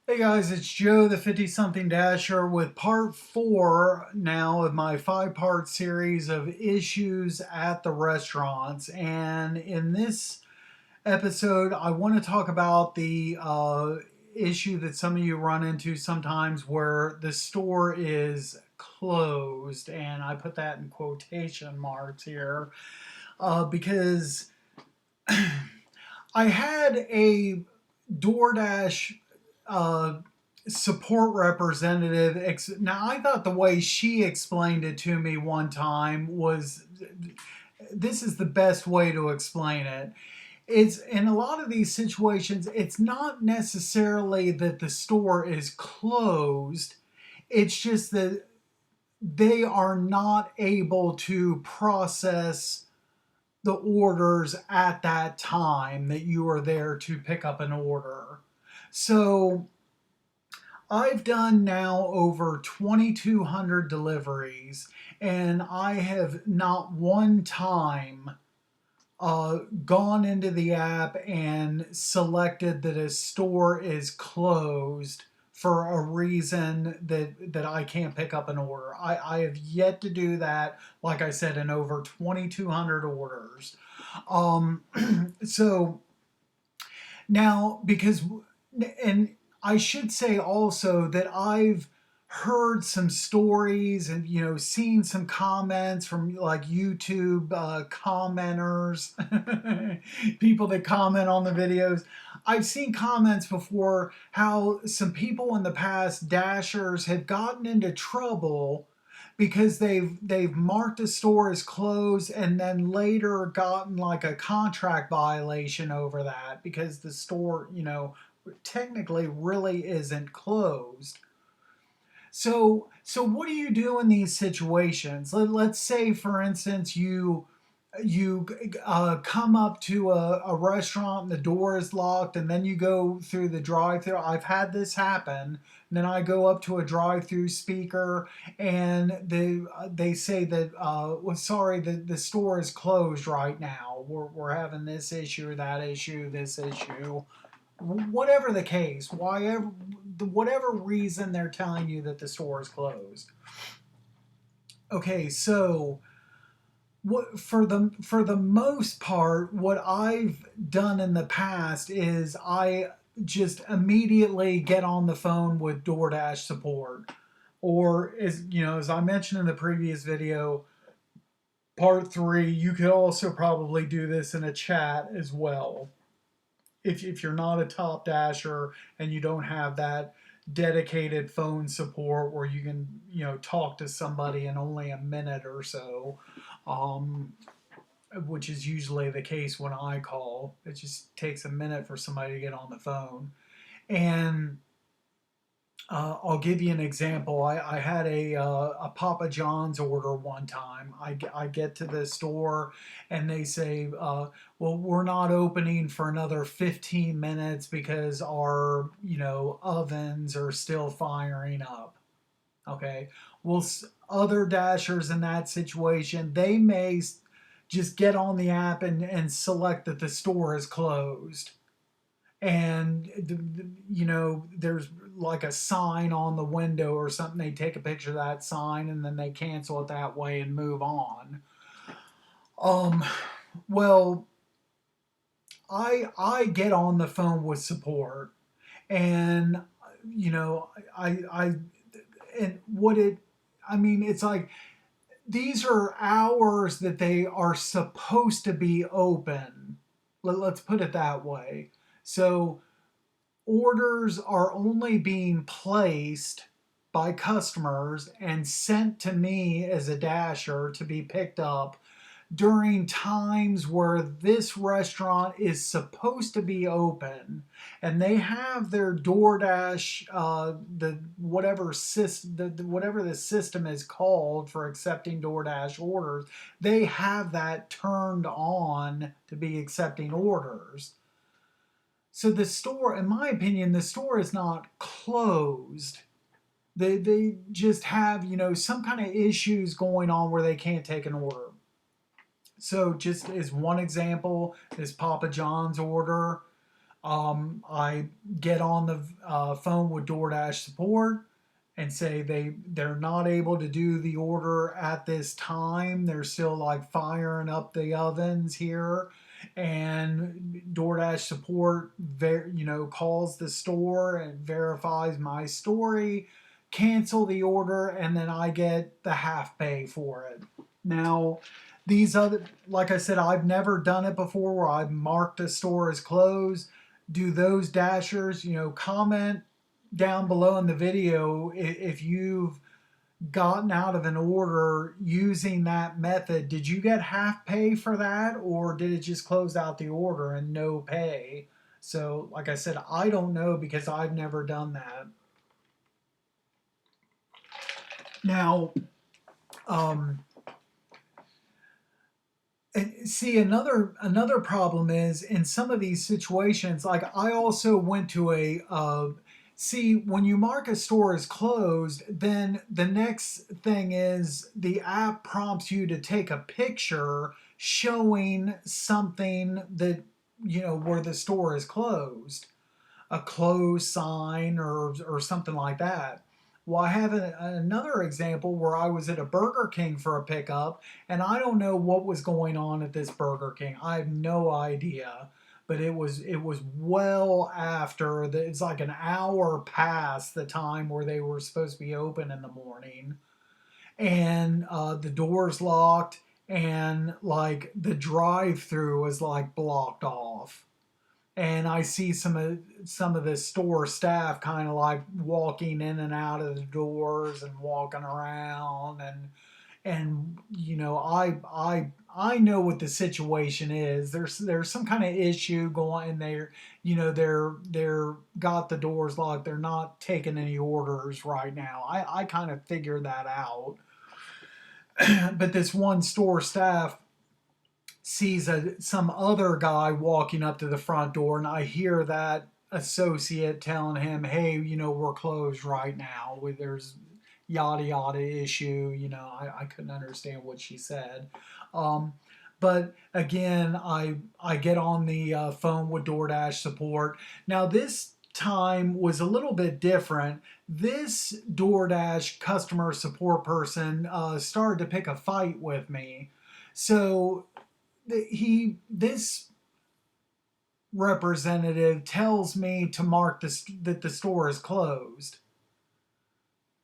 Hey guys, it's Joe, the 50 something Dasher, with part four now of my 5-part series of issues at the restaurants. And in this episode, I want to talk about the issue that some of you run into sometimes where the store is closed. And I put that in quotation marks here because I had a DoorDash uh, support representative. Now, I thought the way she explained it to me one time was this is the best way to explain it. It's in a lot of these situations, it's not necessarily that the store is closed, it's just that they are not able to process the orders at that time that you are there to pick up an order. So I've done now over 2,200 deliveries, and I have not one time gone into the app and selected that a store is closed for a reason that I can't pick up an order. I have yet to do that, like I said, in over 2,200 orders. Um, so now, and I should say also that I've heard some stories and seen some comments from like YouTube commenters, people that comment on the videos. I've seen comments before how some people in the past, dashers, have gotten into trouble because they've marked a store as closed and then later gotten like a contract violation over that because the store, technically really isn't closed. So what do you do in these situations? Let's say, for instance, you come up to a restaurant and the door is locked, and then you go through the drive-through. I've had this happen. And then I go up to a drive-through speaker, and they say that well, sorry, the store is closed right now. We're having this issue, that issue, this issue, whatever the case, whatever reason they're telling you that the store is closed. Okay, so what for the most part, what I've done in the past is I just immediately get on the phone with DoorDash support, or as I mentioned in the previous video, part three, you could also probably do this in a chat as well. If you're not a top dasher and you don't have that dedicated phone support where you can talk to somebody in only a minute or so, um, which is usually the case when I call. It just takes a minute for somebody to get on the phone. And I'll give you an example. I had a Papa John's order one time. I get to the store and they say, well, we're not opening for another 15 minutes because our, ovens are still firing up. Okay. Well, other dashers in that situation, they may just get on the app and select that the store is closed, and there's like a sign on the window or something. They take a picture of that sign and then they cancel it that way and move on. um well, I get on the phone with support, and you know I and what it I mean, it's like these are hours that they are supposed to be open. Let's put it that way. So orders are only being placed by customers and sent to me as a dasher to be picked up during times where this restaurant is supposed to be open, and they have their DoorDash, the whatever system, whatever the system is called for accepting DoorDash orders, they have that turned on to be accepting orders. So the store, in my opinion, the store is not closed. They just have, some kind of issues going on where they can't take an order. So just as one example, this Papa John's order. I get on the phone with DoorDash support and say they're not able to do the order at this time. They're still like firing up the ovens here, and DoorDash support calls the store and verifies my story, cancel the order, and then I get the half pay for it. Now, these other, like I said, I've never done it before where I've marked a store as closed. Do those dashers, comment down below in the video if you've gotten out of an order using that method. Did you get half pay for that, or did it just close out the order and no pay? So, like I said, I don't know because I've never done that. Now, um, and see, another problem is in some of these situations, like I also went to a see, when you mark a store as closed, then the next thing is the app prompts you to take a picture showing something that, where the store is closed, a closed sign or something like that. Well, I have another example where I was at a Burger King for a pickup, and I don't know what was going on at this Burger King. I have no idea, but it was well after it's like an hour past the time where they were supposed to be open in the morning, and the doors locked, and like the drive-through was like blocked off, and I see some of the store staff kind of like walking in and out of the doors and walking around, and I know what the situation is. There's some kind of issue going, and they're got the doors locked. They're not taking any orders right now. I kind of figured that out. But this one store staff sees some other guy walking up to the front door, and I hear that associate telling him, "Hey, we're closed right now. There's yada yada issue." I couldn't understand what she said. Um, but again, I get on the phone with DoorDash support. Now this time was a little bit different. This DoorDash customer support person started to pick a fight with me. So this representative tells me to mark that the store is closed.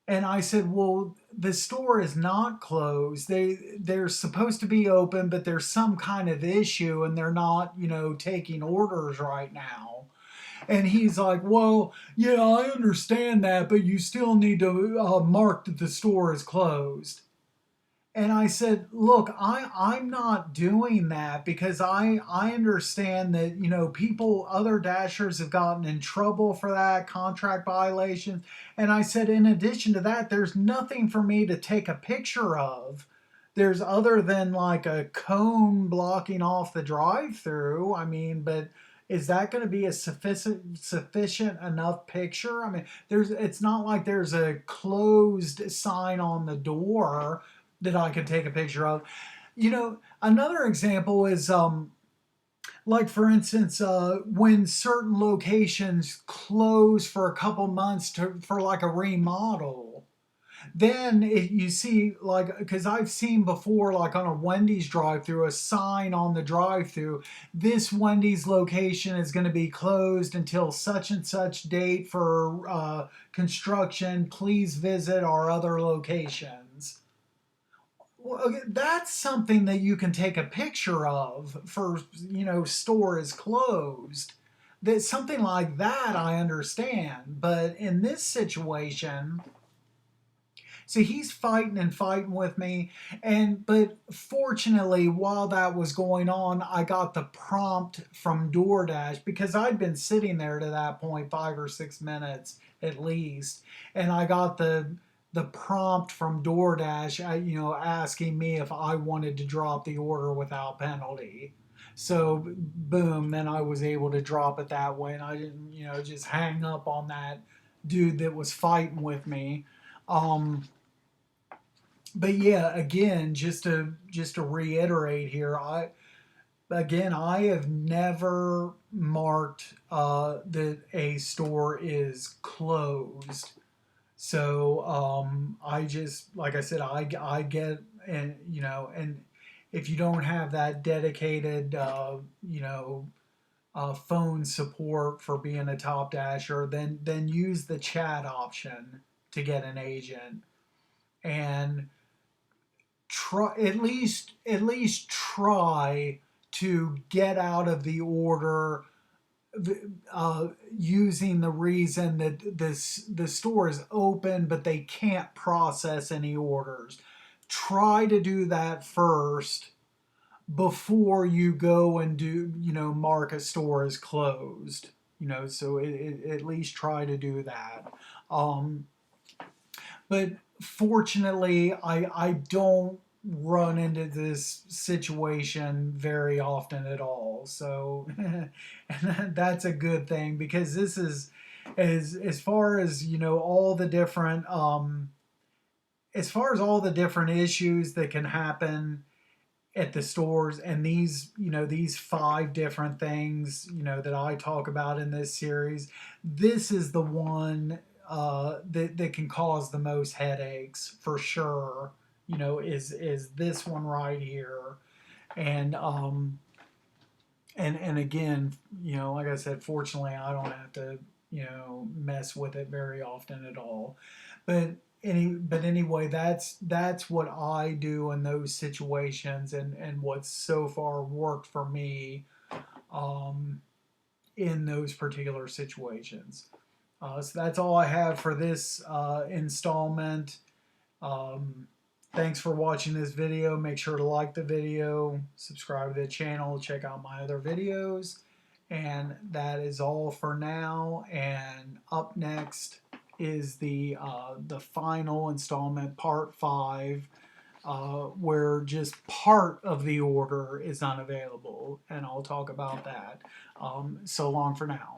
And I said, "Well, the store is not closed. They're supposed to be open, but there's some kind of issue and they're not, taking orders right now." And he's like, "Well, yeah, I understand that, but you still need to mark that the store is closed." And I said, "Look, I'm not doing that because I understand that, people, other dashers have gotten in trouble for that, contract violations." And I said, "In addition to that, there's nothing for me to take a picture of. There's other than like a cone blocking off the drive through. I mean, but is that going to be a sufficient enough picture? I mean, it's not like there's a closed sign on the door that I could take a picture of." Another example is like for instance, when certain locations close for a couple months for like a remodel, then you see, like, because I've seen before, like on a Wendy's drive-through, a sign on the drive-through: "This Wendy's location is going to be closed until such and such date for construction. Please visit our other locations." Well, okay, that's something that you can take a picture of for, store is closed. That something like that I understand, but in this situation, so he's fighting and fighting with me, but fortunately, while that was going on, I got the prompt from DoorDash because I'd been sitting there to that point 5 or 6 minutes at least, and I got the prompt from DoorDash, asking me if I wanted to drop the order without penalty. So boom, then I was able to drop it that way, and I didn't, just hang up on that dude that was fighting with me. Um, but yeah, again, just to reiterate here, Again, I have never marked that a store is closed. So I just, like I said, I get, and and if you don't have that dedicated, phone support for being a top dasher, then use the chat option to get an agent, and try, at least try to get out of the order, using the reason that the store is open but they can't process any orders. Try to do that first before you go and do, mark a store as closed. So at least try to do that. Um, but fortunately, I don't run into this situation very often at all. So, and that's a good thing, because this is, as far as all the different, as far as all the different issues that can happen at the stores, and these five different things that I talk about in this series, this is the one that can cause the most headaches for sure. Is this one right here. And um and and again, like I said, fortunately I don't have to mess with it very often at all. But anyway, that's what I do in those situations, and what's so far worked for me, um, in those particular situations. So that's all I have for this installment. Um, Thanks for watching this video. Make sure to like the video, subscribe to the channel, check out my other videos. And that is all for now. And up next is the final installment, part 5, where just part of the order is unavailable, and I'll talk about that. So long for now.